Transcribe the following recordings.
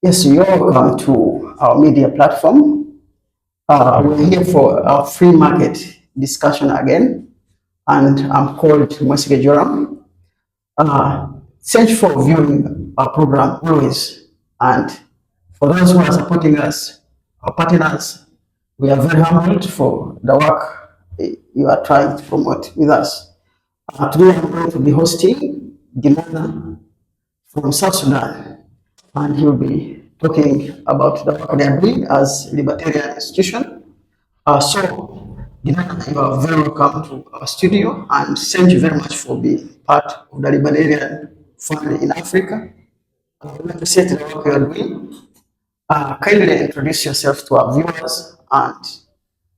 Yes, you're welcome to our media platform. We're here for a free market discussion again, and I'm called Masike Joram. Uh, Thank you for viewing our program always, and for those who are supporting us, our partners, we are very humbled for the work you are trying to promote with us. Today I'm going to be hosting Ginana from South Sudan, and he'll be talking about the work they are doing as libertarian institution. So, Ginana, you are very welcome to our studio, and thank you very much for being part of the libertarian fund in Africa. We appreciate the work you are doing. Kindly introduce yourself to our viewers, and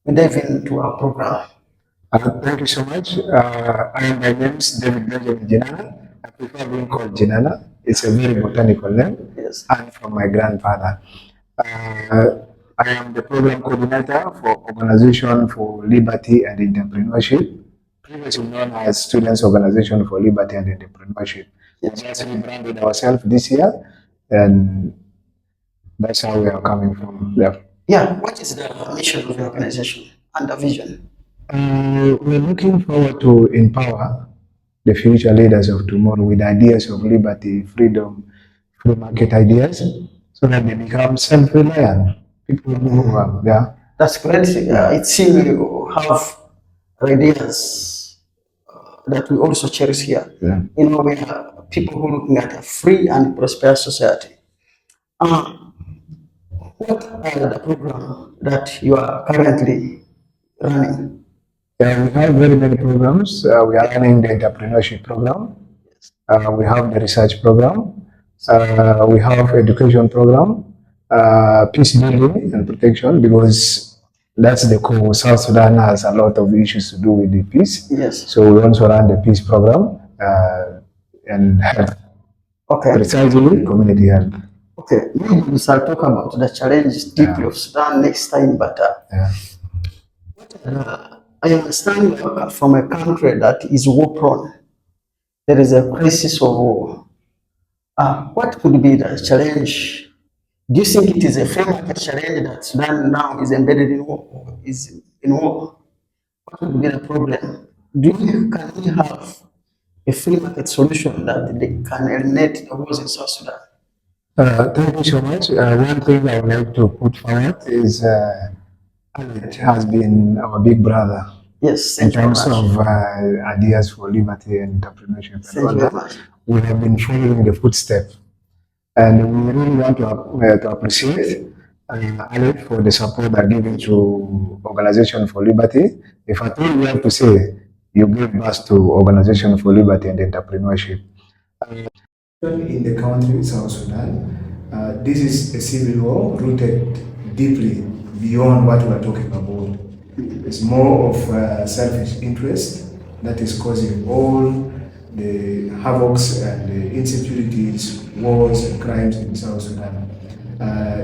we dive into our program. Thank you so much. My name is David Benjamin Jinana. I prefer being called Jinana. It's a very botanical name. Yes. And from my grandfather. I am the program coordinator for Organization for Liberty and Entrepreneurship, previously known as Students Organization for Liberty and Entrepreneurship. We just rebranded ourselves this year, and that's how we are coming from there. Yeah, what is the mission of the organization and the vision? We're looking forward to empower the future leaders of tomorrow with ideas of liberty, freedom, free market ideas, so that they become self-reliant. People who yeah. That's great. It seems you have ideas that we also cherish here. Yeah. You know, we are people who are looking at a free and prosperous society. Uh, what are the program that you are currently running? Yeah, we have very many programs. We are running the entrepreneurship program. We have the research program. We have education program, peace building and protection, because that's the core. South Sudan has a lot of issues to do with the peace. Yes. So we also run the peace program and health. Okay. Precisely, community health. Okay. Maybe we shall talk about the challenges deeply of Sudan next time, but I understand from a country that is war prone, there is a crisis of war. What could be the challenge? Do you think it is a free market challenge that Sudan now is embedded in war? Is in war? What would be the problem? Can we have a free market solution that they can eliminate the wars in South Sudan? Thank you so much. One thing I would like to put forward is it has been our big brother. Yes, in terms of ideas for liberty and entrepreneurship and all that. We have been following the footsteps, and we really want to appreciate Alec for the support they're giving to Organization for Liberty. If at all we have to say, you give birth to Organization for Liberty and Entrepreneurship. In the country, South Sudan, this is a civil war rooted deeply beyond what we are talking about. It's more of selfish interest that is causing all the havocs and the insecurities, wars and crimes in South Sudan.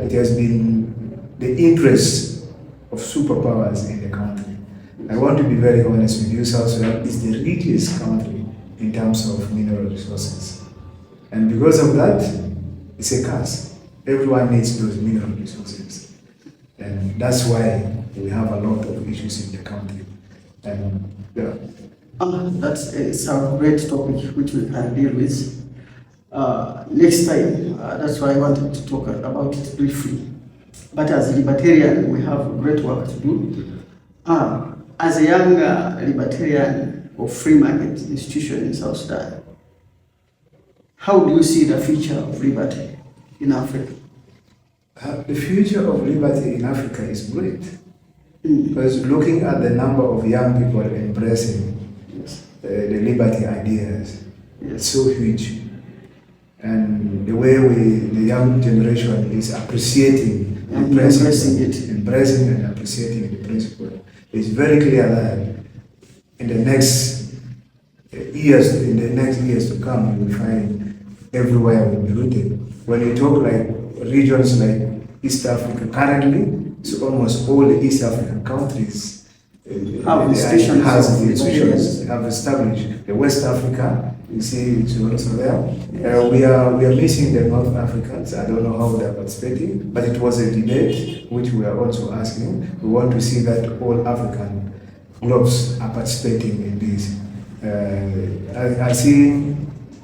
It has been the interest of superpowers in the country. I want to be very honest with you, South Sudan is the richest country in terms of mineral resources. And because of that, it's a curse. Everyone needs those mineral resources. And that's why we have a lot of issues in the country. And that's a great topic which we can deal with next time. That's why I wanted to talk about it briefly. But as a libertarian, we have great work to do. As a young libertarian or free market institution in South Sudan, how do you see the future of liberty in Africa? The future of liberty in Africa is great. Because looking at the number of young people embracing the liberty ideas, it's so huge. And the way the young generation is appreciating, embracing and appreciating the principle, it's very clear that in the next years to come, you will find everywhere will be rooted. When you talk like regions like East Africa, currently, it's almost all the East African countries have institutions have established. The West Africa You see, it's also there. We are missing the North Africans. I don't know how they are participating, but it was a debate which we are also asking. We want to see that all African groups are participating in this. I see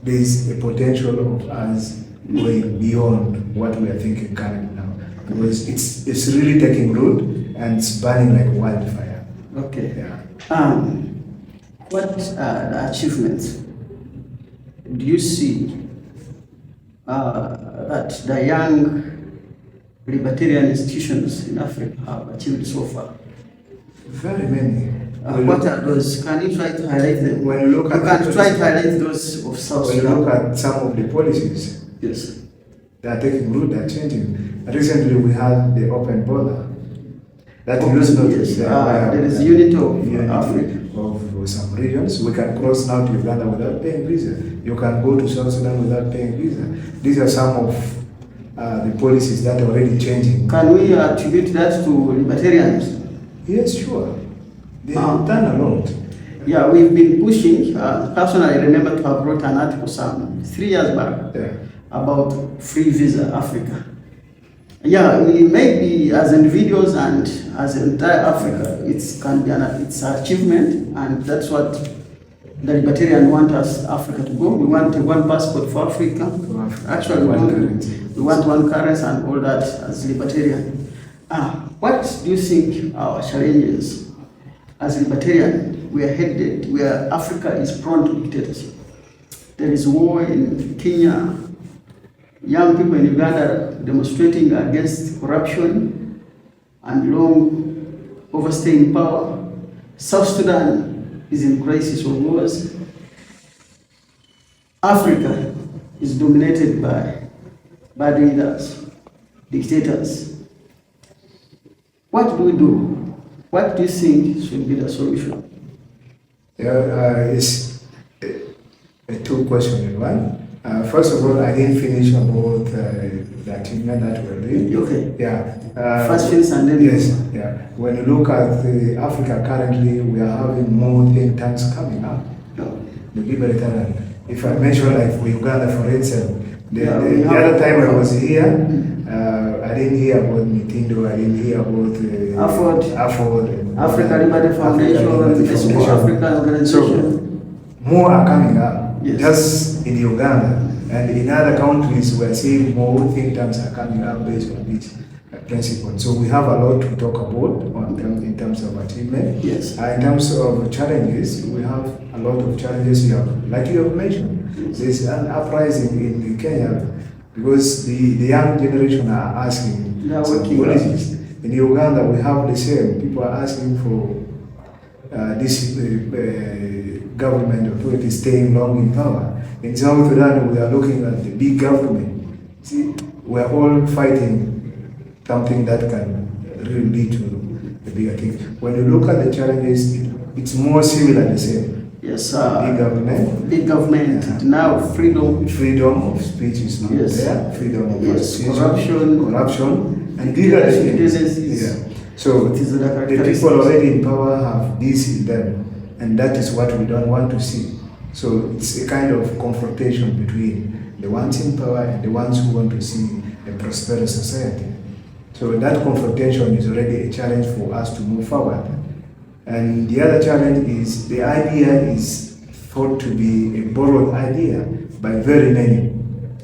there's a potential of us going beyond what we are thinking currently now, because it's really taking root and it's burning like wildfire. Okay. Yeah. What achievements do you see that the young libertarian institutions in Africa have achieved so far? Very many. What are those? Can you try to highlight them? When you look at can try to highlight those of South when you Sudan. look at some of the policies, Yes. they are taking root, they are changing. Recently, we had the open border. That used not to be Yes. there. There is unity of Africa. Of some regions. We can cross now to Uganda without paying visa. You can go to South Sudan without paying visa. These are some of the policies that are already changing. Can we attribute that to libertarians? Yes, sure. They have done a lot. Yeah, we've been pushing. Personally, I remember to have wrote an article some 3 years back Yeah. about free visa Africa. Yeah, we maybe as individuals and as entire Africa, it's an achievement, and that's what the libertarian want us Africa to go. We want one passport for Africa. Actually, we want one currency and all that as libertarian. What do you think our challenges as libertarian? We are headed where Africa is prone to dictatorship. There is war in Kenya. Young people in Uganda demonstrating against corruption and long overstaying power. South Sudan is in crisis of wars. Africa is dominated by bad leaders, dictators. What do we do? What do you think should be the solution? It's a two question in one. First of all, I didn't finish about the achievement that we're doing. Okay. Yeah. First finish and then. Yes. Yeah. When you look at Africa currently, we are having more think tanks coming up. No. The libertarian. If I mention like for Uganda, for instance, the have other time I was here, I didn't hear about Mitindo, I didn't hear about Afford, Africa Liberty Foundation, African Organization. So more are coming up. Yes. Just in Uganda and in other countries, we are seeing more think tanks are coming up based on this principle. So we have a lot to talk about in terms of achievement. Yes. In terms of challenges, we have a lot of challenges. Like you have mentioned, there's an uprising in Kenya because the young generation are asking some policies. In Uganda, we have the same. People are asking for this government authority staying long in power. In South Sudan, we are looking at the big government. See, we are all fighting something that can really lead to the bigger thing. When you look at the challenges, it's more similar the same. Yes, big government. Big government. Yeah. Now freedom. Freedom of speech is not there. Freedom of speech. Corruption. And bigger things. Yeah. So the people already in power have this in them, and that is what we don't want to see. So it's a kind of confrontation between the ones in power and the ones who want to see a prosperous society. So that confrontation is already a challenge for us to move forward. And the other challenge is the idea is thought to be a borrowed idea by very many,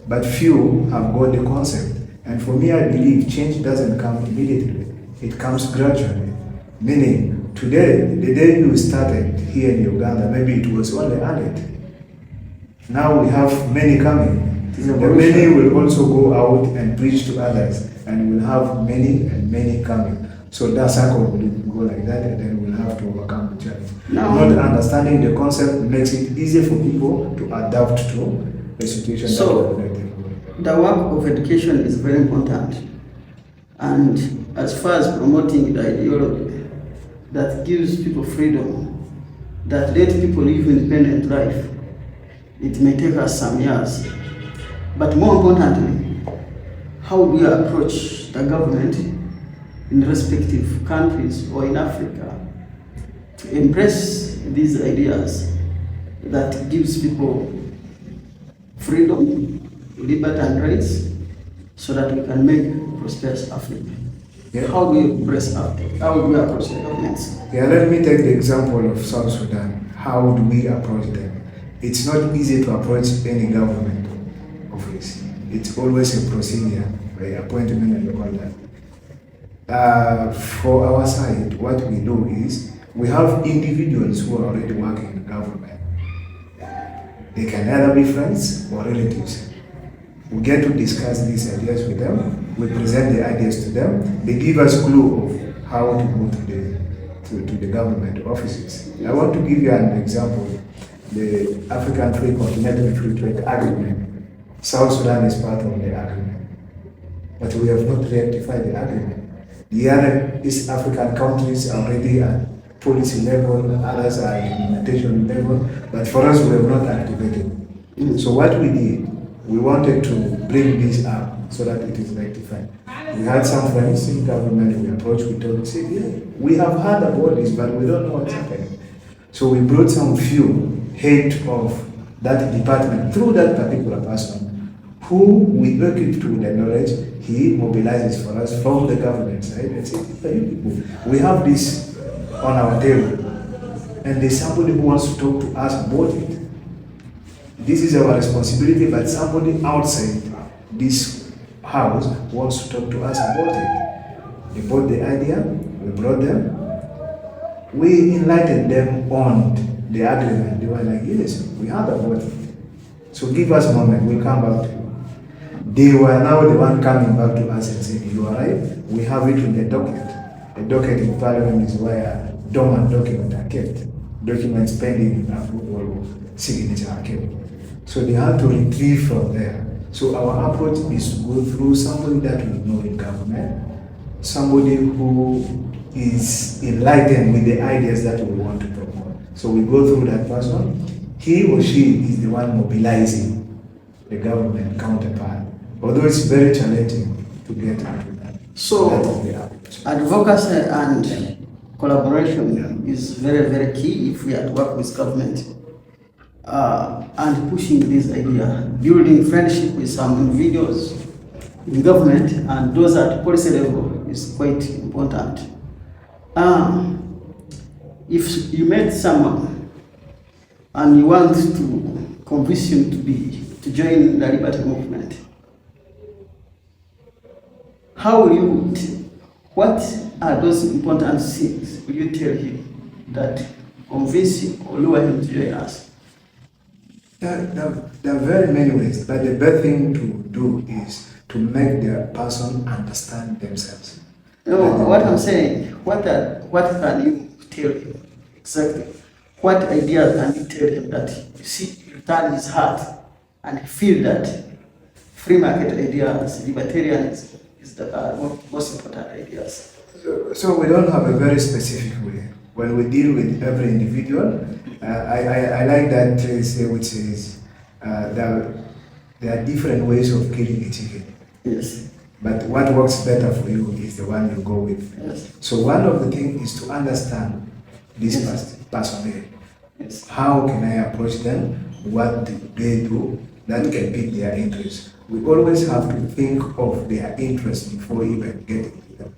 but few have got the concept. And for me, I believe change doesn't come immediately. It comes gradually. Meaning, today, the day you started here in Uganda, maybe it was only 100. Now we have many coming. The many will also go out and preach to others, and we'll have many and many coming. So that cycle will go like that, and then we'll have to overcome the challenge. Not understanding the concept makes it easier for people to adapt to the situation. So, the work of education is very important. And as far as promoting the ideology that gives people freedom, that let people live independent life, it may take us some years. But more importantly, how do we approach the government in respective countries or in Africa to embrace these ideas that gives people freedom, liberty and rights, so that we can make prosperous Africa. Yeah. How do we approach Africa? How do we approach the governments? Yeah, let me take the example of South Sudan. How do we approach them? It's not easy to approach any government office. It's always a procedure by appointment and all that. For our side, what we do is we have individuals who are already working in government. They can either be friends or relatives. We get to discuss these ideas with them. We present the ideas to them. They give us clue of how to go to the government offices. I want to give you an example. The African Free Continental Free Trade Agreement. South Sudan is part of the agreement, but we have not rectified the agreement. The other East African countries are already at policy level, others are at implementation level, but for us we have not activated. So what we did, we wanted to bring this up so that it is rectified. We had some friends in government, we approached, we told them, say, yeah, we have heard about this, but we don't know what's happening. So we brought some few head of that department through that particular person, who we equipped with the knowledge. He mobilizes for us from the government side and says, we have this on our table, and there's somebody who wants to talk to us about it. This is our responsibility, but somebody outside this house wants to talk to us about it. They brought the idea, we brought them, we enlightened them on the agreement. They were like, yes, we heard about it. So give us a moment, we'll come back to you. They were now the one coming back to us and saying, you are right, we have it in the docket. The docket in Parliament is where dormant documents are kept. Documents pending approval or signature are kept. So they had to retrieve from there. So our approach is to go through somebody that we know in government, somebody who is enlightened with the ideas that we want to promote. So we go through that person. He or she is the one mobilizing the government counterpart. Although it's very challenging to get into that. So advocacy and collaboration is very, very key if we are to work with government. And pushing this idea, building friendship with some individuals in government and those at policy level is quite important. If you met someone and you want to convince him to join the liberty movement, how will you, what are those important things will you tell him that convince him or lure him to join us? There are very many ways, but the best thing to do is to make the person understand themselves. No, what I'm saying, what can you tell him exactly? What idea can you tell him that you see, you turn his heart and feel that free market ideas, libertarianism is the most important ideas? So we don't have a very specific way. When we deal with every individual, I like that say which says there are different ways of killing a chicken. Yes. But what works better for you is the one you go with. Yes. So one of the things is to understand this person. Yes. How can I approach them? What do they do that can pique their interest? We always have to think of their interest before even getting to them.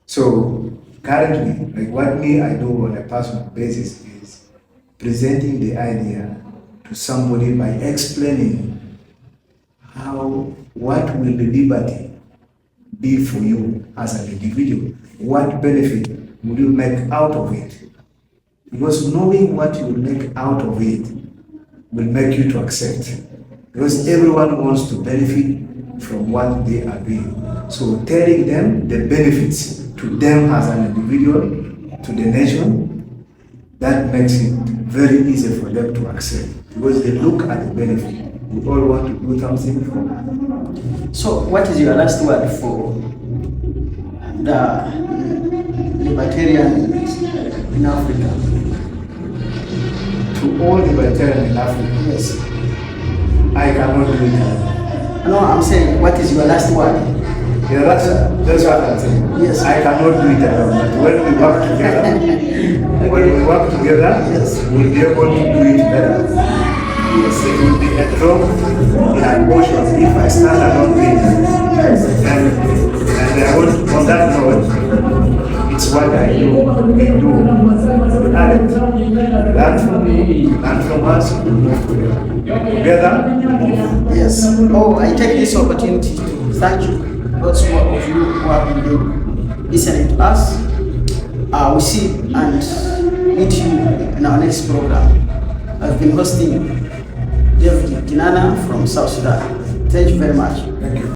So currently, like what I do on a personal basis is presenting the idea to somebody by explaining what will the liberty be for you as an individual? What benefit will you make out of it? Because knowing what you will make out of it will make you to accept. Because everyone wants to benefit from what they are doing. So telling them the benefits to them as an individual, to the nation, that makes it very easy for them to accept. Because they look at the benefit. We all want to do something for them. So what is your last word for the libertarians in Africa? To all libertarians in Africa, Yes. I cannot do it. No, I'm saying, what is your last word? Yeah, that's what I'm saying. Yes. I cannot do it alone. But when we work together, Okay. when we work together, Yes. we'll be able to do it better. Yes, it will be a drop in emotion if I stand alone doing that. And I want, on that note, it's what I do. Alex, learn from me, learn from us, together. Yes. Oh, I take this opportunity to thank you, lots more of you who have been listening to us. We see and meet you in our next program. I've been hosting David Kinana from South Sudan. Thank you very much. Thank you.